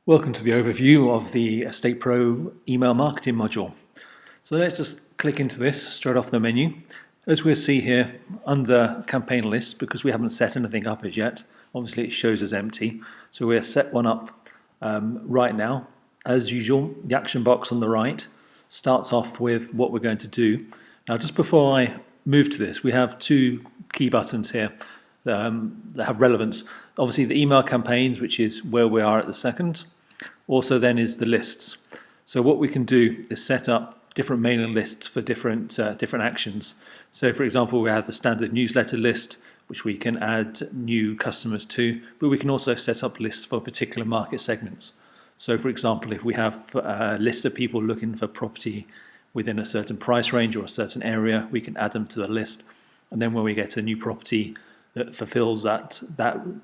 Welcome to the overview of the Estate Pro email marketing module. So let's just click into this straight off the menu. As we'll see here under campaign lists, because we haven't set anything up as yet, obviously it shows as empty. So we'll set one up right now. As usual, the action box on the right starts off with what we're going to do. Now, just before I move to this, we have two key buttons here that have relevance. Obviously the email campaigns, which is where we are at the second. Also then is the lists. So what we can do is set up different mailing lists for different actions. So for example, we have the standard newsletter list, which we can add new customers to, but we can also set up lists for particular market segments. So for example, if we have a list of people looking for property within a certain price range or a certain area, we can add them to the list. And then when we get a new property that fulfills that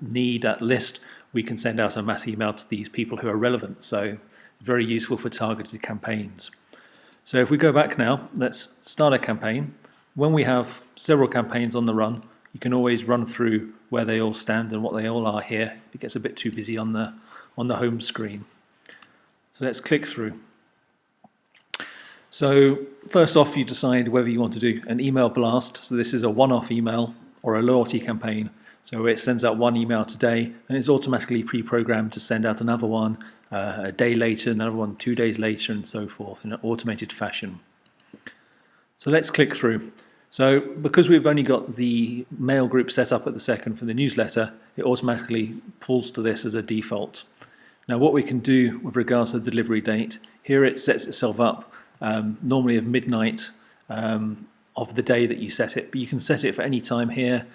need, that list, we can send out a mass email to these people who are relevant. So very useful for targeted campaigns. So if we go back now, let's start a campaign. When we have several campaigns on the run, you can always run through where they all stand and what they all are here. It gets a bit too busy on the home screen. So let's click through. So first off, you decide whether you want to do an email blast. So this is a one-off email or a loyalty campaign. So it sends out one email today and it's automatically pre-programmed to send out another one a day later, another one 2 days later, and so forth in an automated fashion. So let's click through. So because we've only got the mail group set up at the second for the newsletter, it automatically pulls to this as a default. Now what we can do with regards to the delivery date, here it sets itself up normally at midnight of the day that you set it, but you can set it for any time here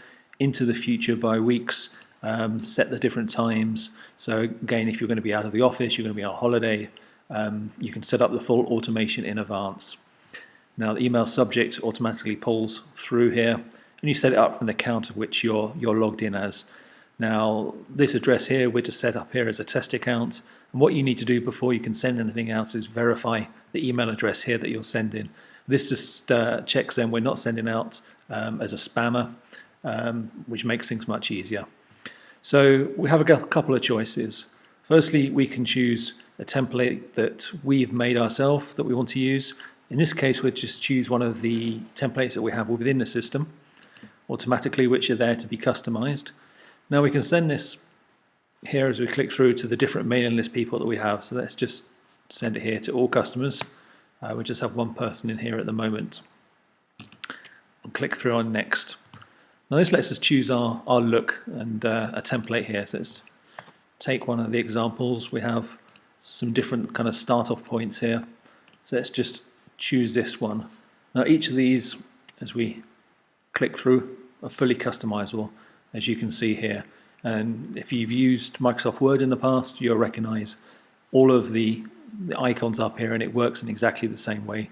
into the future by weeks, set the different times. So again, if you're going to be out of the office, you're going to be on holiday, you can set up the full automation in advance. Now the email subject automatically pulls through here and you set it up from the account of which you're logged in as. Now this address here, we're just set up here as a test account, and what you need to do before you can send anything out is verify the email address here that you're sending. This just checks then we're not sending out as a spammer, which makes things much easier. So we have a couple of choices. Firstly, we can choose a template that we've made ourselves that we want to use. In this case, we'll just choose one of the templates that we have within the system automatically, which are there to be customized. Now we can send this here as we click through to the different mailing list people that we have. So let's just send it here to all customers. We just have one person in here at the moment. And click through on next. Now this lets us choose our look and a template here. So let's take one of the examples. We have some different kind of start off points here. So let's just choose this one. Now each of these, as we click through, are fully customizable, as you can see here. And if you've used Microsoft Word in the past, you'll recognize all of the icons up here, and it works in exactly the same way.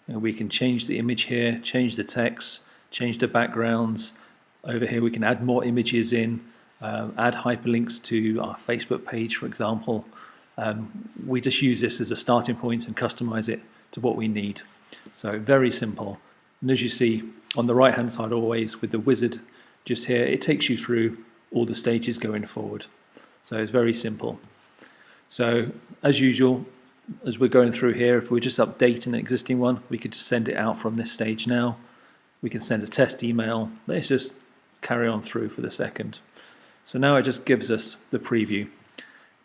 And we can change the image here, change the text, change the backgrounds. Over here we can add more images in, add hyperlinks to our Facebook page, for example. We just use this as a starting point and customize it to what we need. So very simple. And as you see on the right hand side always with the wizard just here, it takes you through all the stages going forward. So it's very simple. So as usual, as we're going through here, if we're just updating an existing one, we could just send it out from this stage now. We can send a test email. Let's just carry on through for the second. So now it just gives us the preview.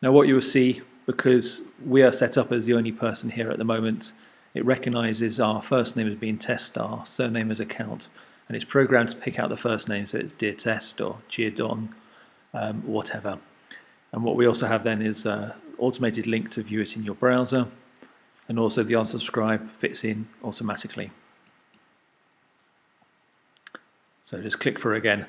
Now what you will see, because we are set up as the only person here at the moment, it recognizes our first name as being Test, our surname as Account, and it's programmed to pick out the first name, so it's Dear Test or Dear Don, whatever. And what we also have then is an automated link to view it in your browser, and also the unsubscribe fits in automatically. So just click through again.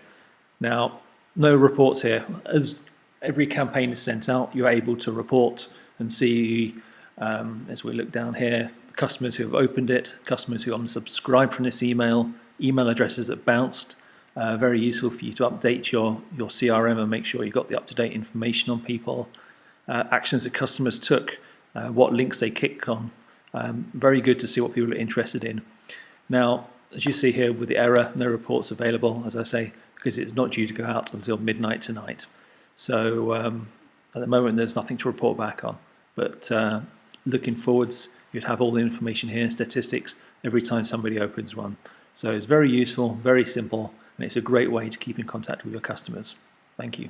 Now, no reports here. As every campaign is sent out, you're able to report and see, as we look down here, customers who have opened it, customers who unsubscribed from this email, email addresses that bounced. Very useful for you to update your CRM and make sure you've got the up-to-date information on people. Actions that customers took, what links they clicked on. Very good to see what people are interested in. Now, as you see here with the error, no reports available, as I say, because it's not due to go out until midnight tonight. So At the moment, there's nothing to report back on, but looking forwards, you'd have all the information here, statistics, every time somebody opens one. So it's very useful, very simple, and it's a great way to keep in contact with your customers. Thank you.